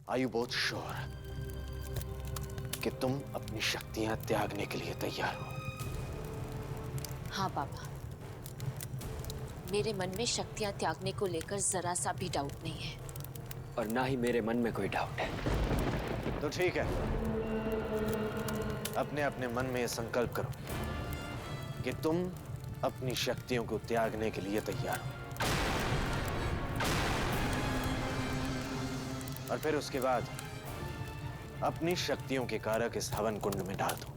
Are you both sure कि तुम अपनी शक्तियां त्यागने के लिए तैयार हो? हाँ बाबा, मेरे मन में शक्तियां त्यागने को लेकर जरा सा भी डाउट नहीं है। और ना ही मेरे मन में कोई डाउट है। तो ठीक है, अपने अपने मन में यह संकल्प करो कि तुम अपनी शक्तियों को त्यागने के लिए तैयार हो, और फिर उसके बाद अपनी शक्तियों के कारक इस हवन कुंड में डाल दो।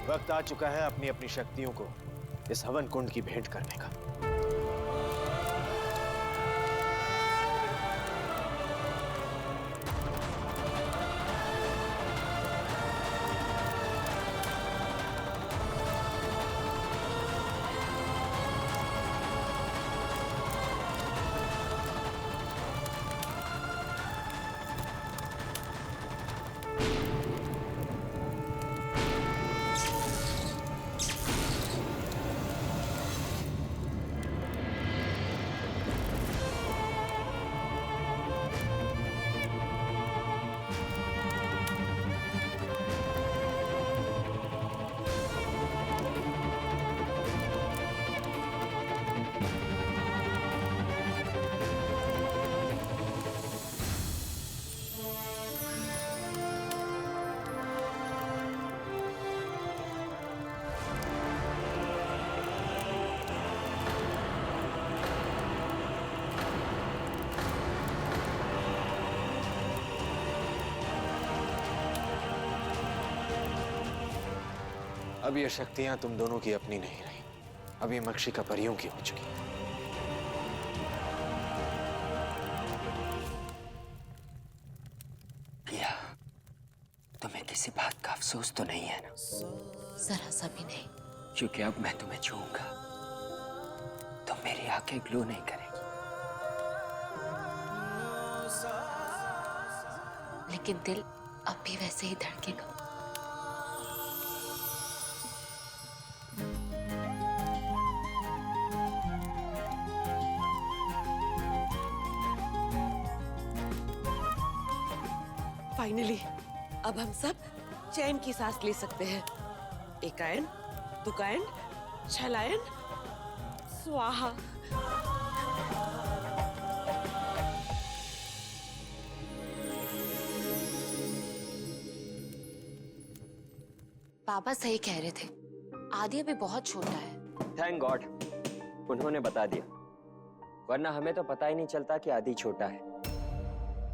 वक्त आ चुका है अपनी अपनी शक्तियों को इस हवन कुंड की भेंट करने का। अब ये शक्तियां तुम दोनों की अपनी नहीं रही, अब ये मक्षिका परियों की हो चुकी है। पिया, तुम्हें किसी बात का अफसोस तो नहीं है ना? जरा सा भी नहीं। क्योंकि अब मैं तुम्हें छूऊंगा तो मेरी आंखें ग्लो नहीं करेगी। लेकिन दिल अब भी वैसे ही धड़केगा। फाइनली अब हम सब चैन की सांस ले सकते हैं। एकायन, दुकायन, छलायन, स्वाहा। बाबा सही कह रहे थे, आदि अभी बहुत छोटा है। थैंक गॉड उन्होंने बता दिया, वरना हमें तो पता ही नहीं चलता कि आदि छोटा है।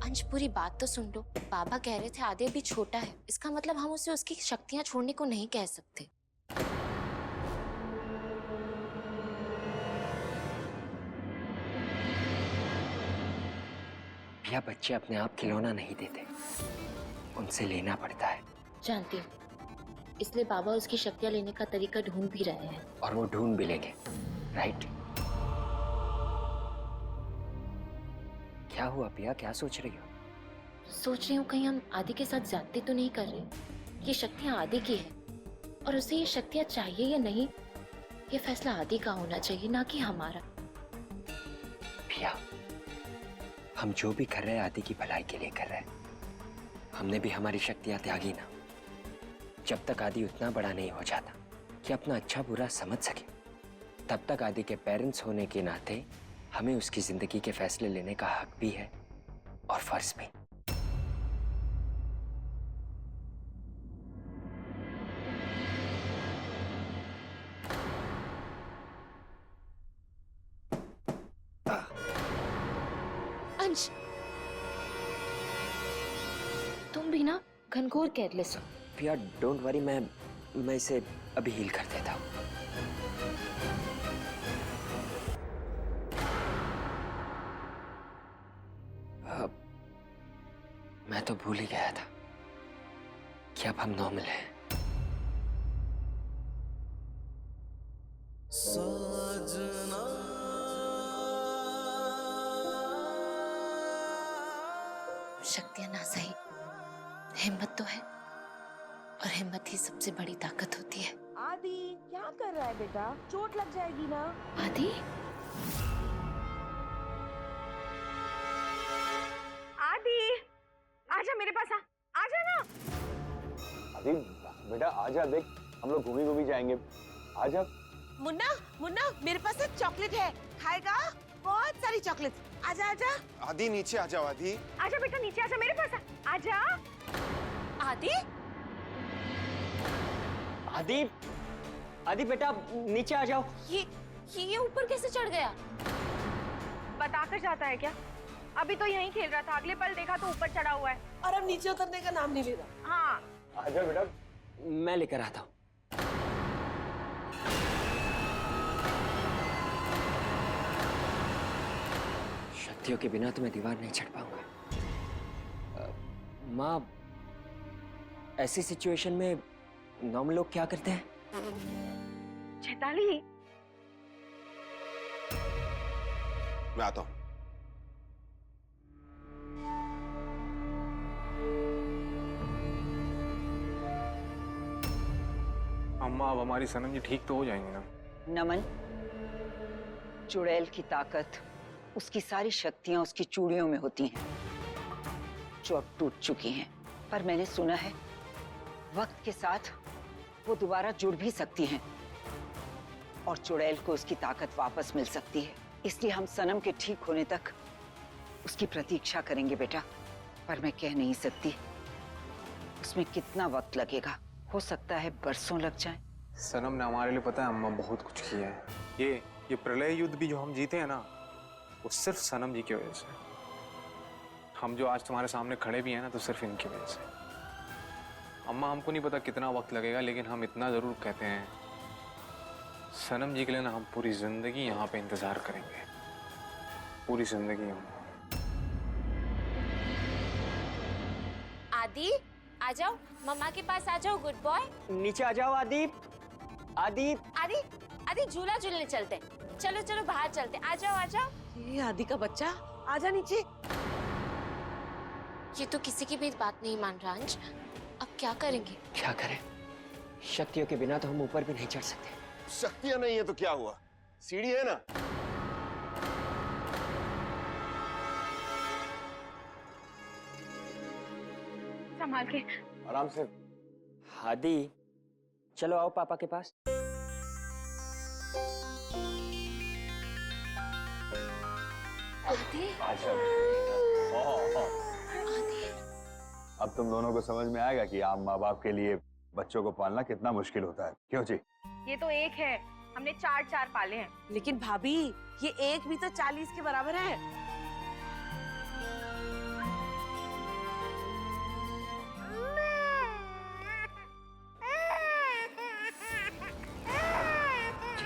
अंश पूरी बात तो सुन लो। बाबा कह रहे थे आदि अभी छोटा है, इसका मतलब हम उसे उसकी शक्तियां छोड़ने को नहीं कह सकते। भैया, बच्चे अपने आप खिलौना नहीं देते, उनसे लेना पड़ता है। जानती हूँ, इसलिए बाबा उसकी शक्तियां लेने का तरीका ढूंढ भी रहे हैं। और वो ढूंढ भी लेंगे, राइट? क्या हुआ पिया, क्या सोच रही हो? सोच रही हूँ कहीं हम आदि के साथ ज्यादती तो नहीं कर रहे। ये शक्तियाँ आदि की है और उसे ये शक्तियाँ चाहिए या नहीं, ये फैसला आदि का होना चाहिए, ना कि हमारा। पिया, हम जो भी कर रहे हैं आदि की भलाई के लिए कर रहे हैं। हमने भी हमारी शक्तियां त्यागी ना। जब तक आदि उतना बड़ा नहीं हो जाता कि अपना अच्छा बुरा समझ सके, तब तक आदि के पेरेंट्स होने के नाते हमें उसकी जिंदगी के फैसले लेने का हक भी है और फर्ज भी। अंश, तुम भी ना घनघोर केयरलेस हो। पिया डोंट वरी, मैं इसे अभी हील कर देता हूँ। मैं तो भूल ही गया था कि अब हम नॉर्मल हैं। शक्तियाँ ना सही, हिम्मत तो है और हिम्मत ही सबसे बड़ी ताकत होती है। आदि क्या कर रहा है बेटा? चोट लग जाएगी ना। आदि, आदि आजा मेरे पास, आजा ना। अभी बेटा आजा, देख हम लोग घूमी घूमी जाएंगे, आजा। मुन्ना, मुन्ना मेरे पास एक चॉकलेट है, खाएगा? बहुत सारी चॉकलेट। आजा आजा। आदि नीचे आ जाओ, आदि। आजा बेटा नीचे आजा मेरे पास, आजा। आदि, आदि, आदि बेटा नीचे आ जाओ। ये ऊपर कैसे चढ़ गया? बताकर जाता है क्या? अभी तो यहीं खेल रहा था, अगले पल देखा तो ऊपर चढ़ा हुआ है। और अब नीचे उतरने का नाम नहीं ले रहा। हाँ आजा बेटा। मैं लेकर आता हूँ। शक्तियों के बिना तो मैं दीवार नहीं चढ़ पाऊंगा। माँ, ऐसी सिचुएशन में नॉर्मल लोग क्या करते हैं? चैताली, मैं आता हूँ। अम्मा, अब हमारी सनम जी ठीक तो हो जाएंगी ना? नमन, चुड़ैल की ताकत, उसकी सारी शक्तियां उसकी चूड़ियों में होती हैं, जो अब टूट चुकी हैं। पर मैंने सुना है वक्त के साथ वो दोबारा जुड़ भी सकती हैं और चुड़ैल को उसकी ताकत वापस मिल सकती है। इसलिए हम सनम के ठीक होने तक उसकी प्रतीक्षा करेंगे बेटा। पर मैं कह नहीं सकती उसमें कितना वक्त लगेगा, हो सकता है बरसों लग जाए। सनम ने हमारे लिए पता है अम्मा बहुत कुछ किया है। ये प्रलय युद्ध भी जो हम जीते हैं ना, वो सिर्फ सनम जी की वजह से। हम जो आज तुम्हारे सामने खड़े भी हैं ना, तो सिर्फ इनकी वजह से। अम्मा, हमको नहीं पता कितना वक्त लगेगा, लेकिन हम इतना जरूर कहते हैं, सनम जी के लिए ना हम पूरी जिंदगी यहाँ पे इंतजार करेंगे, पूरी जिंदगी। हम आदि आ जाओ, मम्मा के पास आ जाओ, गुड बॉय। नीचे आ जाओ आदि। आदि, आदि, आदि झूला झूलने चलते हैं। चलो चलो बाहर चलते हैं, आ जाओ आ जाओ। ये आदि का बच्चा, आजा नीचे। ये तो किसी की भी बात नहीं मान रहा अंश, अब क्या करेंगे? क्या करें? शक्तियों के बिना तो हम ऊपर भी नहीं चढ़ सकते। शक्तियां नहीं है तो क्या हुआ, सीढ़ी है ना। संभाल के। आराम से। आदि, चलो आओ पापा के पास। आदि, आजा। आदि, अब तुम दोनों को समझ में आएगा कि आम माँ बाप के लिए बच्चों को पालना कितना मुश्किल होता है। क्यों जी? ये तो एक है, हमने 4 पाले हैं। लेकिन भाभी, ये एक भी तो 40 के बराबर है।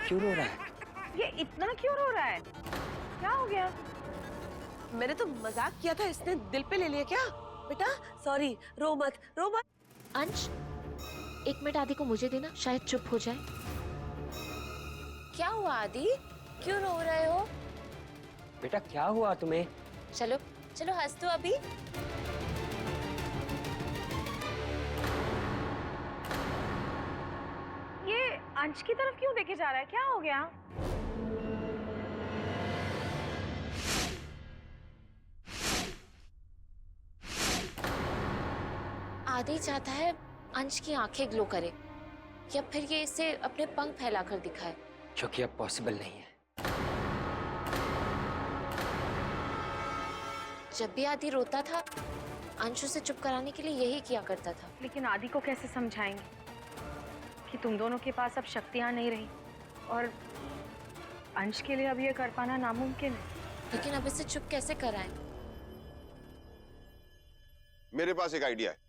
क्यों रो रहा है? ये इतना क्यों रो रहा है? क्या हो गया? मैंने तो मजाक किया था, इसने दिल पे ले लिया क्या? बेटा सॉरी, रो मत, रो मत। अंश, 1 मिनट आदि को मुझे देना, शायद चुप हो जाए। क्या हुआ आदि? क्यों रो रहे हो? बेटा क्या हुआ तुम्हें? चलो चलो हंस दो अभी। ये अंश की तरफ क्यों देखे जा रहा है? क्या हो गया? आदि चाहता है अंश की आंखें ग्लो करे या फिर ये इसे अपने पंख फैलाकर दिखाए, जो कि अब पॉसिबल नहीं है। जब भी आदि रोता था अंश उसे चुप कराने के लिए यही किया करता था। लेकिन आदि को कैसे समझाएंगे कि तुम दोनों के पास अब शक्तियां नहीं रही और अंश के लिए अब ये कर पाना नामुमकिन है। लेकिन अब इसे चुप कैसे कराएं? मेरे पास एक आइडिया है।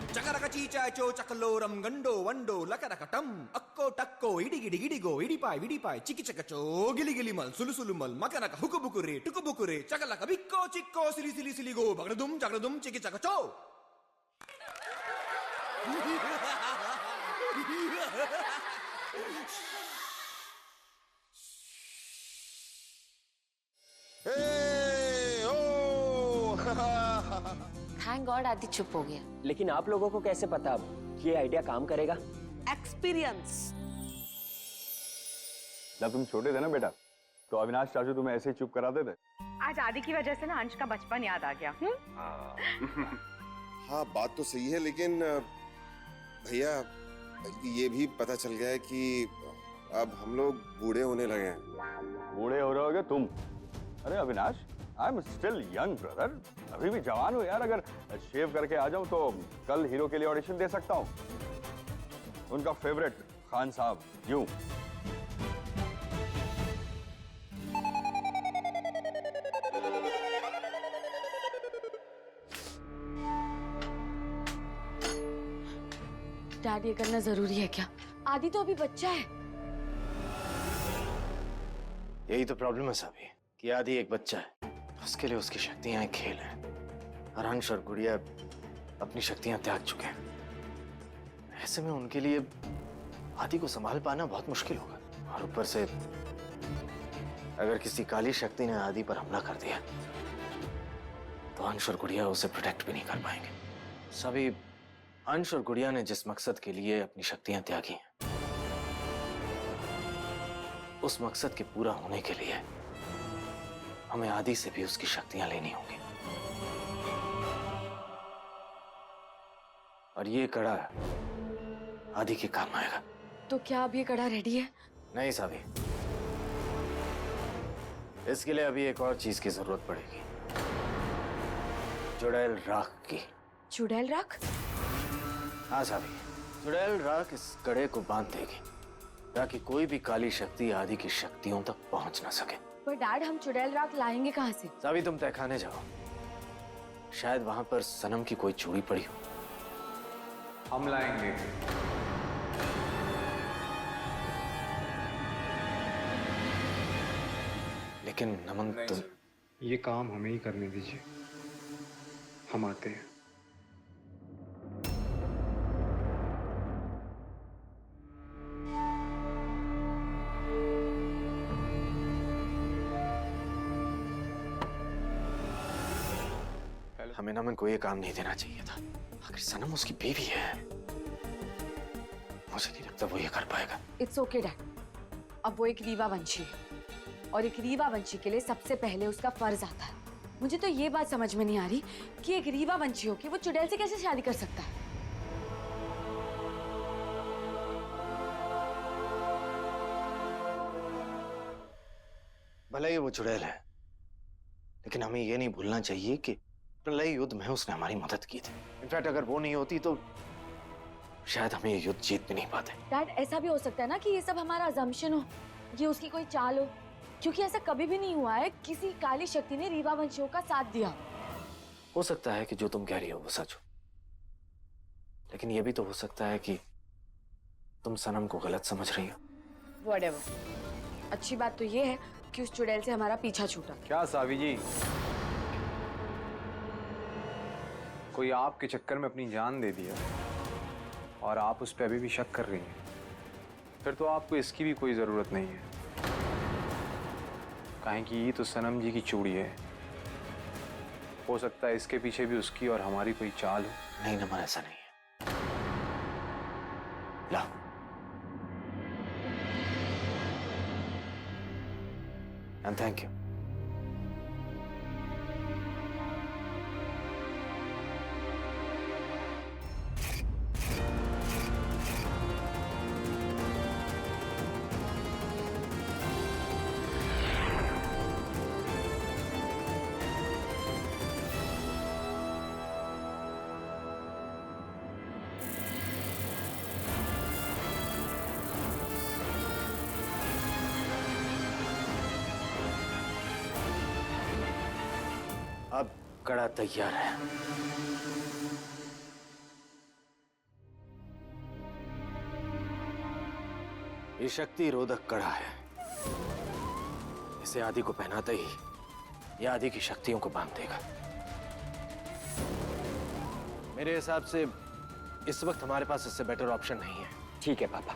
चकरक चीचाचो चकलोरम गंडो वंडो लकरकटम अक्को टक्को इडिगिडिगिडिगो इडिपाय विडिपाय चिकिचकचो गिलिगिलिमल सुलुसुलुमल मकनक हुकुबुकुरे टुकुबुकुरे चकलक बिक्को चिक्को सिली सिली सिलिगो बगड़दुम जगड़दुम चिकिचकचो। थैंक गॉड आदि चुप हो गया। लेकिन आप लोगों को कैसे पता अब कि ये आइडिया काम करेगा? एक्सपीरियंस। जब तुम छोटे थे ना बेटा, तो अविनाश चाचू तुम्हें ऐसे ही चुप कराते थे। आज आदि की वजह से ना अंश का बचपन याद आ गया। हाँ बात तो सही है, लेकिन भैया ये भी पता चल गया है कि अब हम लोग बूढ़े होने लगे हैं। बूढ़े हो रहे होगे तुम? अरे Avinash, I am still young brother, अभी भी जवान हो यार। अगर शेव करके आ जाऊं तो कल हीरो के लिए ऑडिशन दे सकता हूं। उनका फेवरेट खान साहब, यूं। डैड ये करना जरूरी है क्या? आदि तो अभी बच्चा है। यही तो प्रॉब्लम है सभी कि आदि एक बच्चा है, उसके लिए उसकी शक्तियां एक खेल हैं और अंश और गुड़िया अपनी शक्तियां त्याग चुके हैं। ऐसे में उनके लिए आदि को संभाल पाना बहुत मुश्किल होगा। और ऊपर से अगर किसी काली शक्ति ने आदि पर हमला कर दिया तो अंश और गुड़िया उसे प्रोटेक्ट भी नहीं कर पाएंगे। सभी अंश और गुड़िया ने जिस मकसद के लिए अपनी शक्तियां त्यागी हैं, उस मकसद के पूरा होने के लिए हमें आदि से भी उसकी शक्तियां लेनी होंगी। और ये कड़ा आदि के काम आएगा। तो क्या अब ये कड़ा रेडी है? नहीं साबी, इसके लिए अभी एक और चीज की जरूरत पड़ेगी, चुड़ैल राख की। चुड़ैल राख? हाँ साबी, चुड़ैल राख इस कड़े को बांध देगी ताकि कोई भी काली शक्ति आदि की शक्तियों तक पहुंच ना सके। पर डैड हम चुड़ैल राख लाएंगे कहाँ से? साबी तुम तहखाने जाओ, शायद वहां पर सनम की कोई चूड़ी पड़ी हो। हम लाएंगे। लेकिन नमन तुम, ये काम हमें ही करने दीजिए, हम आते हैं। हमें नमन को ये काम नहीं देना चाहिए था। आखिर सनम उसकी बीवी है, मुझे नहीं लगता वो ये कर पाएगा। इट्स ओके डैड, अब वो एक रीवा वंशी है और एक रीवा वंशी के लिए सबसे पहले उसका फर्ज आता है। मुझे तो ये बात समझ में नहीं आ रही कि एक रीवा वंशी होकर वो चुड़ैल से कैसे शादी कर सकता है। भले ही वो चुड़ैल है, लेकिन हमें ये नहीं भूलना चाहिए कि प्रलय युद्ध में उसने हमारी मदद की थी। इनफैक्ट अगर वो नहीं होती तो शायद हम ये युद्ध जीत भी नहीं पाते। डैड ऐसा भी हो सकता है ना कि ये सब हमारा अजम्पशन हो, ये उसकी कोई चाल हो, क्योंकि ऐसा कभी भी नहीं हुआ है किसी काली शक्ति ने रीवा वंशियों का साथ दिया। हो सकता है कि जो तुम कह रही हो वो सच हो, लेकिन ये भी तो हो सकता है कि तुम सनम को गलत समझ रही हो। व्हाटएवर। अच्छी बात तो ये है कि उस चुड़ैल से हमारा पीछा छूटा। क्या सावी जी, कोई आपके चक्कर में अपनी जान दे दिया और आप उस पर अभी भी शक कर रही हैं। फिर तो आपको इसकी भी कोई जरूरत नहीं है, काहे कि ये तो सनम जी की चूड़ी है। हो सकता है इसके पीछे भी उसकी और हमारी कोई चाल हो। नहीं नमन, ऐसा नहीं है। ला एंड थैंक यू। अब कड़ा तैयार है। ये शक्ति रोधक कड़ा है। इसे आदि को पहनाते ही ये आदि की शक्तियों को बांध देगा। मेरे हिसाब से इस वक्त हमारे पास इससे बेटर ऑप्शन नहीं है। ठीक है पापा,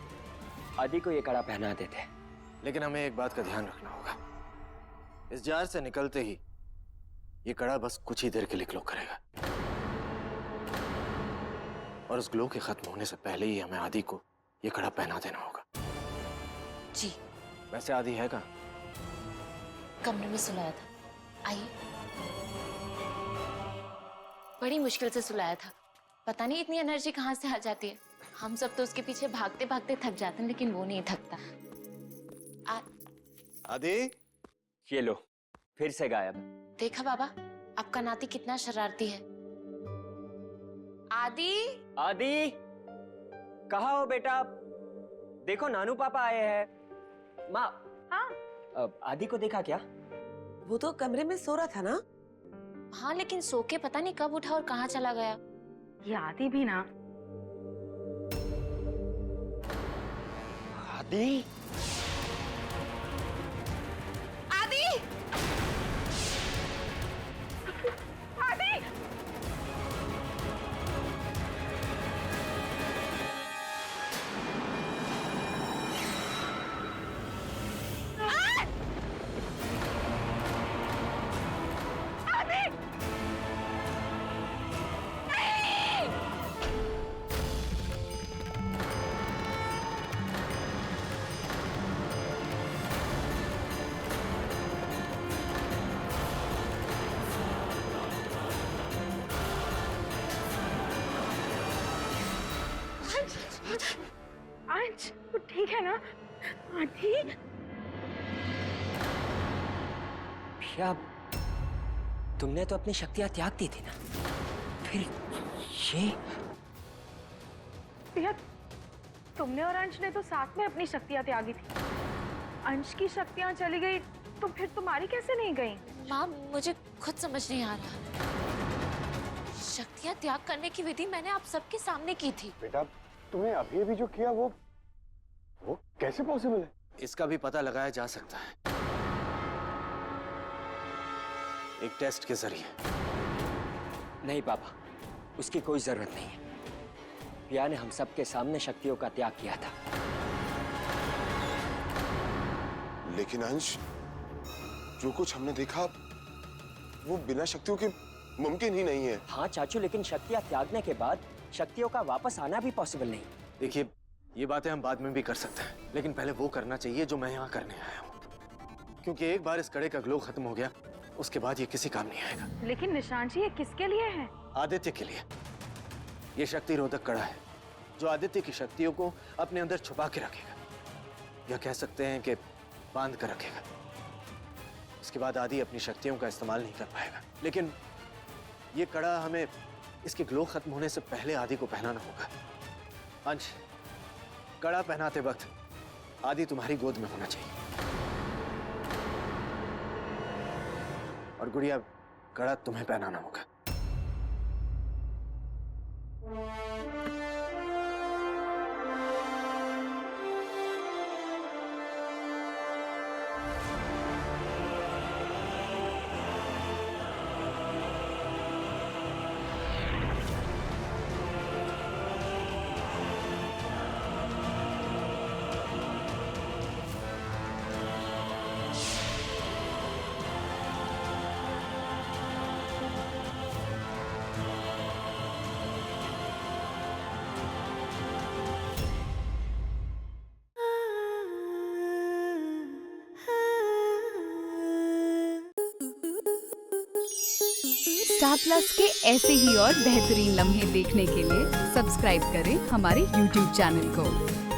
आदि को ये कड़ा पहना देते हैं। लेकिन हमें एक बात का ध्यान रखना होगा, इस जार से निकलते ही ये कड़ा बस कुछ ही देर के लिए ग्लो करेगा, और उस ग्लो के खत्म होने से पहले ही हमें आदि को ये कड़ा पहना देना होगा। जी। वैसे आदि है कहाँ? कमरे में सुलाया था, आइए। बड़ी मुश्किल से सुलाया था, पता नहीं इतनी एनर्जी कहाँ से आ जाती है। हम सब तो उसके पीछे भागते भागते थक जाते हैं, लेकिन वो नहीं थकता। आदि, ये लो, फिर से गायब। देखा बाबा, आपका नाती कितना शरारती है। आदि, आदि, कहाँ हो बेटा? देखो नानू पापा आए हैं। माँ। हाँ। आदि को देखा क्या? वो तो कमरे में सो रहा था ना। हाँ, लेकिन सो के पता नहीं कब उठा और कहाँ चला गया। ये आदि भी ना। आदि? आदि! आदि! अंश, तू ठीक है ना? आदि? भैया, तुमने तो अपनी शक्तियां त्याग दी थी ना, फिर ये? भैया, तुमने और अंश ने तो साथ में अपनी शक्तियां त्यागी थी। अंश की शक्तियां चली गई तो फिर तुम्हारी कैसे नहीं गई? माँ, मुझे खुद समझ नहीं आ रहा। शक्तियाँ त्याग करने की विधि मैंने आप सबके सामने की थी। बेटा, तुमने अभी अभी जो किया वो कैसे पॉसिबल है? इसका भी पता लगाया जा सकता है एक टेस्ट के जरिए। नहीं पापा, उसकी कोई जरूरत नहीं है। पिया ने हम सबके सामने शक्तियों का त्याग किया था। लेकिन अंश, जो कुछ हमने देखा वो बिना शक्तियों के मुमकिन ही नहीं है। हाँ चाचू, लेकिन शक्तियां त्यागने के बाद शक्तियों का वापस आना भी पॉसिबल नहीं। देखिए, ये बातें हम बाद में भी कर सकते हैं, लेकिन पहले वो करना चाहिए जो मैं यहाँ करने आया हूँ। क्योंकि एक बार इस कड़े का ग्लो खत्म हो गया, उसके बाद ये किसी काम नहीं आएगा। लेकिन निशान जी, ये किसके लिए है? आदित्य के लिए। ये शक्ति रोधक कड़ा है जो आदित्य की शक्तियों को अपने अंदर छुपा के रखेगा, या कह सकते हैं कि बांध कर रखेगा। उसके बाद आदि अपनी शक्तियों का इस्तेमाल नहीं कर पाएगा। लेकिन ये कड़ा हमें इसके ग्लो खत्म होने से पहले आदि को पहनाना होगा। अंश, कड़ा पहनाते वक्त आदि तुम्हारी गोद में होना चाहिए, और गुड़िया, कड़ा तुम्हें पहनाना होगा। स्टार प्लस के ऐसे ही और बेहतरीन लम्हे देखने के लिए सब्सक्राइब करें हमारे YouTube चैनल को।